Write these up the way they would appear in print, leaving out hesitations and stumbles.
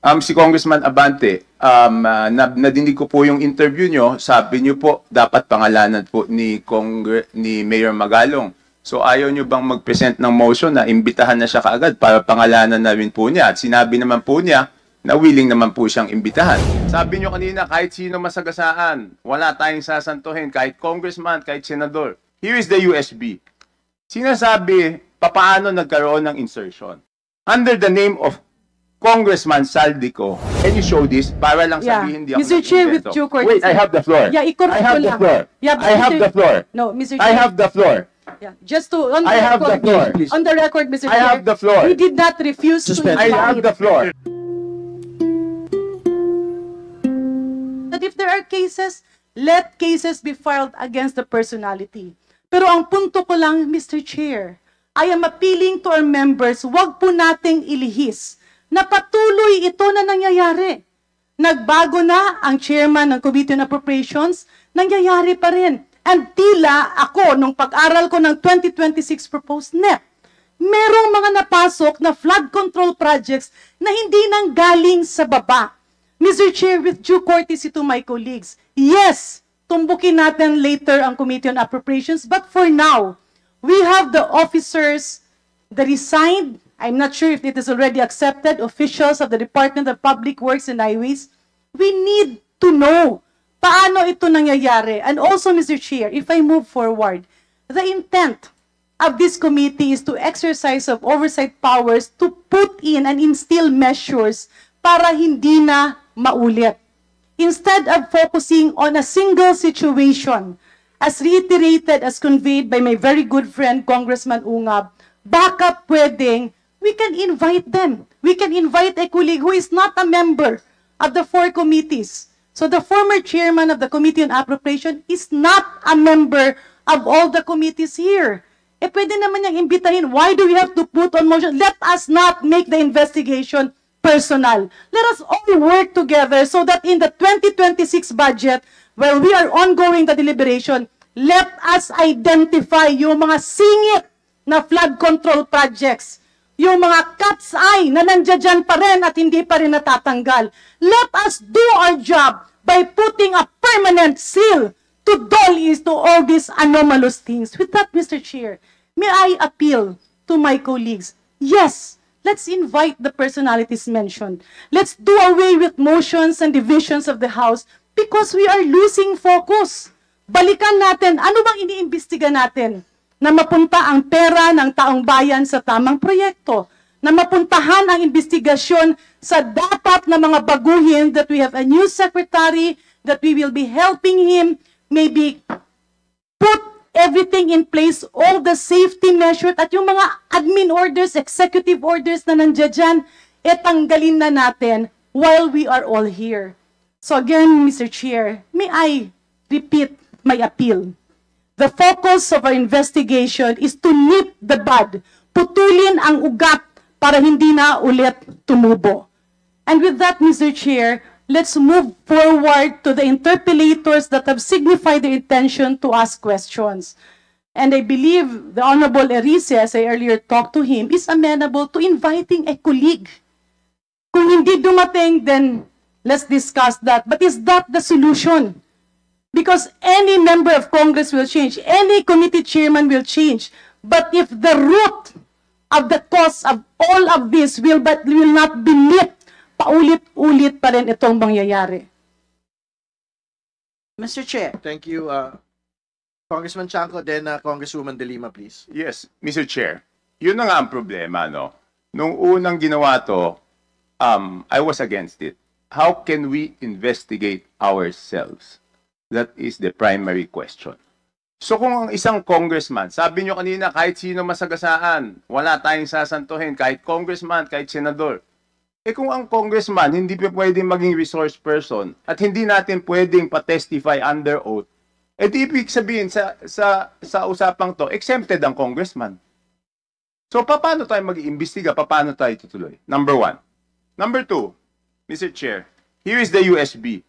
Si Congressman Abante, nadinig ko po yung interview nyo. Sabi nyo po, dapat pangalanan po ni Mayor Magalong. So ayaw nyo bang mag-present ng motion na imbitahan na siya kaagad para pangalanan na rin po niya? At sinabi naman po niya na willing naman po siyang imbitahan. Sabi nyo kanina, kahit sino masagasaan, wala tayong sasantuhin, kahit congressman, kahit senador. Here is the USB. Sinasabi, papaano nagkaroon ng insertion? Under the name of Congressman Saldico. Can you show this? Para lang sabihin, hindi ako Mr. Chair, with due courtesy. Wait, I have the floor. Yeah, I have the floor. Yeah, I have the floor. No, Mr. Chair. I have the floor. Yeah, just to, on the I have the record, floor. on the record, Mr. I Chair, have the floor. he did not refuse to I have the floor. That if there are cases, let cases be filed against the personality. Pero ang punto ko lang, Mr. Chair, I am appealing to our members, wag po nating ilihis na patuloy ito na nangyayari. Nagbago na ang chairman ng Committee on Appropriations, nangyayari pa rin. And tila ako, nung pag-aral ko ng 2026 proposed NEP, merong mga napasok na flood control projects na hindi nang galing sa baba. Mr. Chair, with due courtesy to my colleagues, yes, tumbukin natin later ang Committee on Appropriations, but for now, we have the officers, the resigned, I'm not sure if it is already accepted, officials of the Department of Public Works and Highways. We need to know paano ito nangyayari. And also, Mr. Chair, if I move forward, the intent of this committee is to exercise of oversight powers to put in and instill measures para hindi na maulit. Instead of focusing on a single situation, as reiterated, as conveyed by my very good friend, Congressman Ungab, baka pwedeng we can invite them. We can invite a colleague who is not a member of the 4 committees. So the former chairman of the Committee on Appropriation is not a member of all the committees here. Eh, pwede naman niyang imbitahin. Why do we have to put on motion? Let us not make the investigation personal. Let us all work together so that in the 2026 budget, while we are ongoing the deliberation, let us identify yung mga singit na flood control projects, yung mga cat's eye na nandiyan pa rin at hindi pa rin natatanggal. Let us do our job by putting a permanent seal to dull to all these anomalous things. With that, Mr. Chair, may I appeal to my colleagues? Yes, let's invite the personalities mentioned. Let's do away with motions and divisions of the House because we are losing focus. Balikan natin, ano bang iniimbestiga natin? Na mapunta ang pera ng taong bayan sa tamang proyekto, na mapuntahan ang investigasyon sa dapat na mga baguhin, that we have a new secretary, that we will be helping him, maybe put everything in place, all the safety measures, at yung mga admin orders, executive orders na nandiyan, tanggalin na natin while we are all here. So again, Mr. Chair, may I repeat my appeal? The focus of our investigation is to nip the bud, putulin ang ugat para hindi na ulit tumubo. And with that, Mr. Chair, let's move forward to the interpellators that have signified their intention to ask questions. And I believe the Honorable Erice, as I earlier talked to him, is amenable to inviting a colleague. Kung hindi dumating, then let's discuss that. But is that the solution? Because any member of Congress will change, any committee chairman will change. But if the root of the cause of all of this will not be nipped, paulit-ulit pa rin itong mangyayari. Mr. Chair. Thank you, Congressman Chanco, then Congresswoman De Lima, please. Yes, Mr. Chair. Yun na nga ang problema, no? Nung unang ginawa to, I was against it. How can we investigate ourselves? That is the primary question. So kung ang isang congressman, sabi nyo kanina, kahit sino masagasaan, wala tayong sasantuhin, kahit congressman, kahit senador. Eh kung ang congressman hindi pa pwedeng maging resource person at hindi natin pwedeng pa-testify under oath, eh di ibig sabihin sa usapang to, exempted ang congressman. So paano tayo mag-iimbestiga? Paano tayo tutuloy? Number 1. Number 2, Mr. Chair, here is the USB.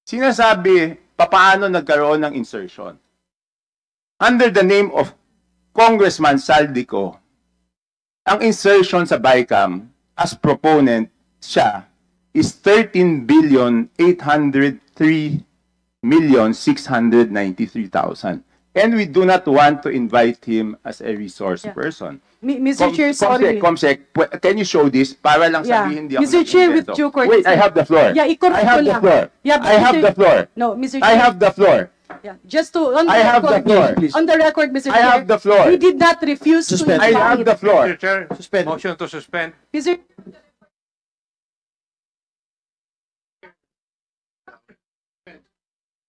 Sinasabi, paano nagkaroon ng insertion? Under the name of Congressman Saldico, ang insertion sa BICAM as proponent siya is 13,803,693,000. And we do not want to invite him as a resource Yeah. person. Mr. Chair, sorry. Comsec, can you show this? Para lang Yeah. sabihin, hindi ako Mr. Chair, with nag-invento. due courtesy. Wait, I have the floor. Yeah, i-correct I have ko the lang. floor. Yeah, but I have Mr. the floor. No, Mr. I Chair. have the floor. Yeah, just to, on the I have the record, floor. Please. on the record, Mr. I Chair. have the floor. He did not refuse Suspend. to I have the invite. floor. Mr. Chair, Suspend. motion to suspend. Mr.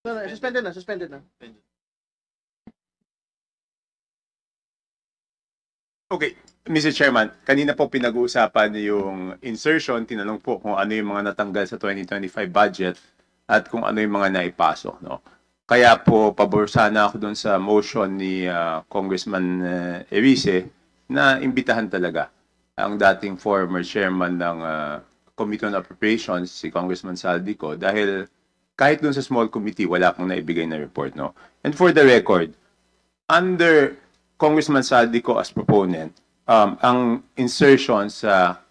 No, no, suspended na, suspended na. Okay, Mr. Chairman, kanina po pinag-uusapan yung insertion, tinanong po kung ano yung mga natanggal sa 2025 budget at kung ano yung mga naipasok, no? Kaya po pabor sana ako doon sa motion ni Congressman Erice na imbitahan talaga ang dating former chairman ng Committee on Appropriations, si Congressman Saldico, dahil kahit doon sa small committee, wala pong naibigay na report, no? And for the record, under Congressman Saldico as proponent, ang insertion sa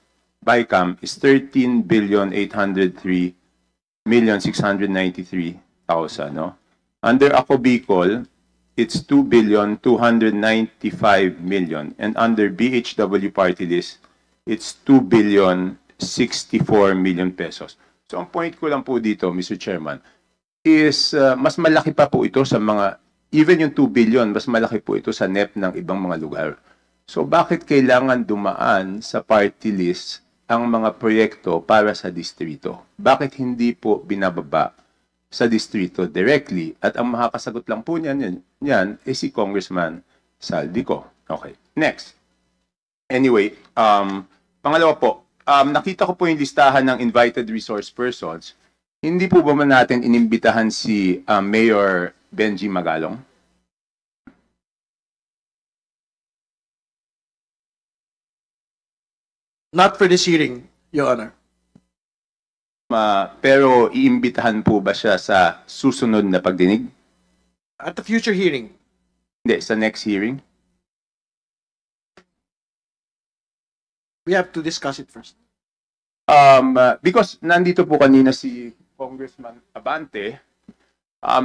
BICAM is 13,803,693,000, no? Under Ako Bicol, it's 2,295,000,000. And under BHW party list, it's 2,064,000,000 pesos. So ang point ko lang po dito, Mr. Chairman, is mas malaki pa po ito sa mga, even yung 2 billion, mas malaki po ito sa NEP ng ibang mga lugar. So bakit kailangan dumaan sa party list ang mga proyekto para sa distrito? Bakit hindi po binababa sa distrito directly? At ang makakasagot lang po niyan is si Congressman Saldico. Okay, next. Anyway, pangalawa po, nakita ko po yung listahan ng invited resource persons. Hindi po ba man natin inimbitahan si Mayor Benji Magalong? Not for this hearing, Your Honor. Pero iimbitahan po ba siya sa susunod na pagdinig? At the future hearing. Hindi, sa next hearing? We have to discuss it first. Because nandito po kanina si Congressman Abante,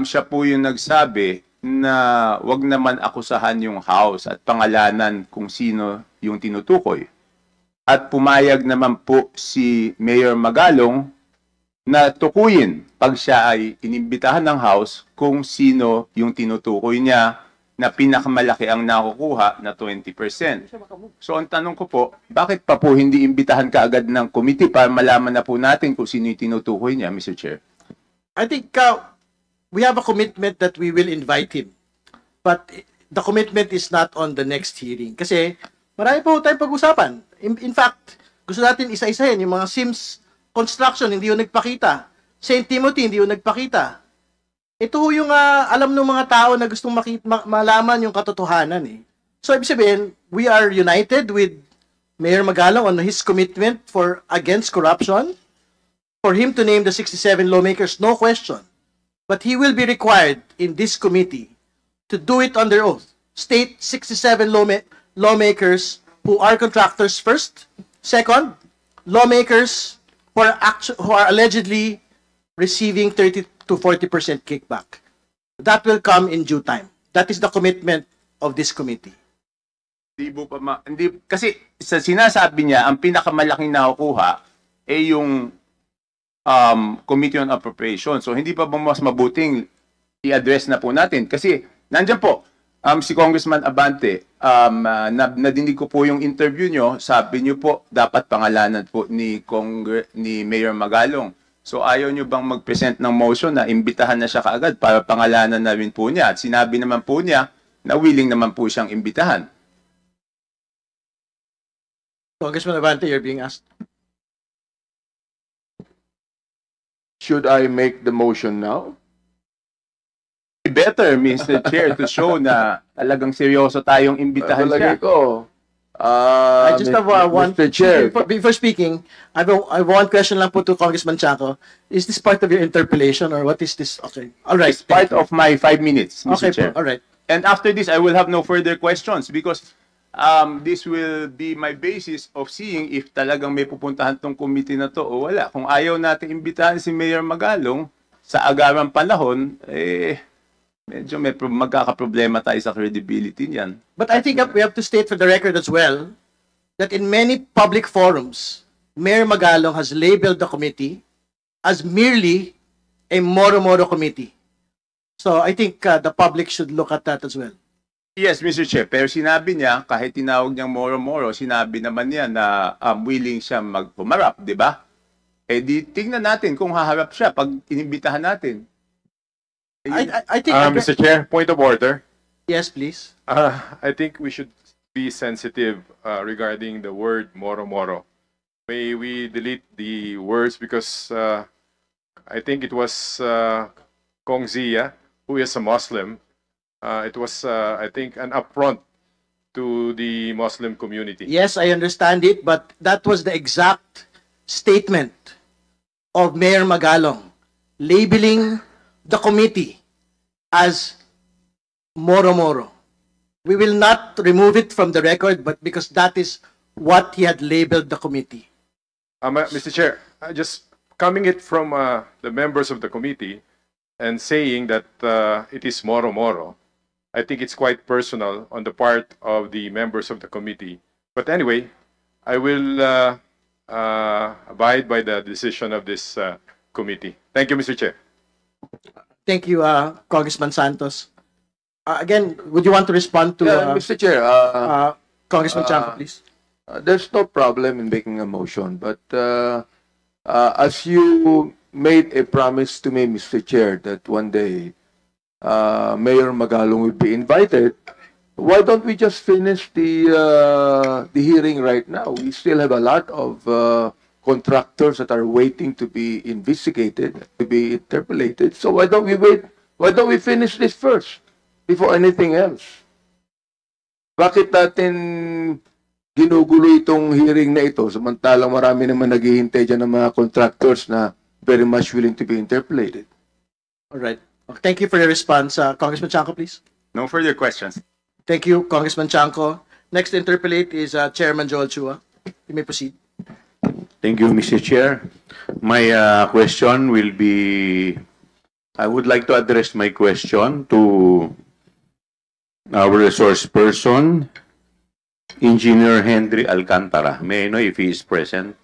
siya po yung nagsabi na wag naman akusahan yung House at pangalanan kung sino yung tinutukoy. At pumayag naman po si Mayor Magalong na tukuyin pag siya ay inimbitahan ng House kung sino yung tinutukoy niya na pinakamalaki ang nakukuha na 20%. So ang tanong ko po, bakit pa po hindi imbitahan kaagad ng committee para malaman na po natin kung sino yung tinutukoy niya, Mr. Chair? I think we have a commitment that we will invite him. But the commitment is not on the next hearing. Kasi marami po tayong pag-usapan. In fact, gusto natin isa-isahin yung mga Sims construction, hindi yung nagpakita. St. Timothy, hindi yung nagpakita. Ito yung alam ng mga tao na gustong malaman yung katotohanan eh. So, ibig sabihin, we are united with Mayor Magalong on his commitment for against corruption, for him to name the 67 lawmakers, no question. But he will be required in this committee to do it under oath. State 67 lawmakers who are contractors first. Second, lawmakers who are allegedly receiving 30 to 40% kickback. That will come in due time. That is the commitment of this committee. Hindi, kasi sa sinasabi niya, ang pinakamalaking nakukuha ay yung Committee on Appropriations. So hindi pa ba mas mabuting i-address na po natin? Kasi nandiyan po, si Congressman Abante, nadinig ko po yung interview nyo, sabi nyo po, dapat pangalanan po ni Mayor Magalong. So ayaw nyo bang mag-present ng motion na imbitahan na siya kaagad para pangalanan na rin po niya? At sinabi naman po niya na willing naman po siyang imbitahan. Congressman Abante, you're being asked. Should I make the motion now? Better, Mr. Chair, to show na talagang seryoso tayong imbitahan siya. Palagay ko. I just have one. Mr. Chair. Before speaking, I have one question lang po to Congressman Chaco. Is this part of your interpellation or what is this? Okay. All right. It's part of my 5 minutes, Mr. Okay Chair. po. All right. And after this, I will have no further questions because this will be my basis of seeing if talagang may pupuntahan tong committee na to o wala. Kung ayaw natin imbitahan si Mayor Magalong sa agarang panahon, medyo magkakaproblema tayo sa credibility niyan. But I think we have to state for the record as well that in many public forums, Mayor Magalong has labeled the committee as merely a Moro-Moro committee. So I think the public should look at that as well. Yes, Mr. Chair, pero sinabi niya, kahit tinawag niyang Moro-Moro, sinabi naman niya na willing siya magpumarap, di ba? Di tingnan natin kung haharap siya pag inimbitahan natin. I think... Mr. Chair, point of order. Yes, please. I think we should be sensitive regarding the word Moro-Moro. May we delete the words because I think it was Kong Zia, who is a Muslim. It was, I think, an affront to the Muslim community. Yes, I understand it, but that was the exact statement of Mayor Magalong, labeling the committee as Moro-Moro. We will not remove it from the record, but because that is what he had labeled the committee. Mr. Chair, just coming it from the members of the committee and saying that it is Moro-Moro, I think it's quite personal on the part of the members of the committee. But anyway, I will abide by the decision of this committee. Thank you, Mr. Chair. Thank you, Congressman Santos. Again, would you want to respond to Mr. Chair, Congressman Chanco, please? there's no problem in making a motion, but as you made a promise to me, Mr. Chair, that one day Mayor Magalong will be invited, why don't we just finish the hearing right now? We still have a lot of contractors that are waiting to be investigated, to be interpolated. So why don't we wait? Why don't we finish this first before anything else? Bakit natin ginugulo itong hearing na ito samantalang marami naman naghihintay dyan ng mga contractors na very much willing to be interpolated? All right. Thank you for your response. Congressman Chanco, please. No further questions. Thank you, Congressman Chanco. Next to interpolate is Chairman Joel Chua. You may proceed. Thank you, Mr. Chair. My question will be, I would like to address my question to our resource person, Engineer Henry Alcantara. May I know if he is present?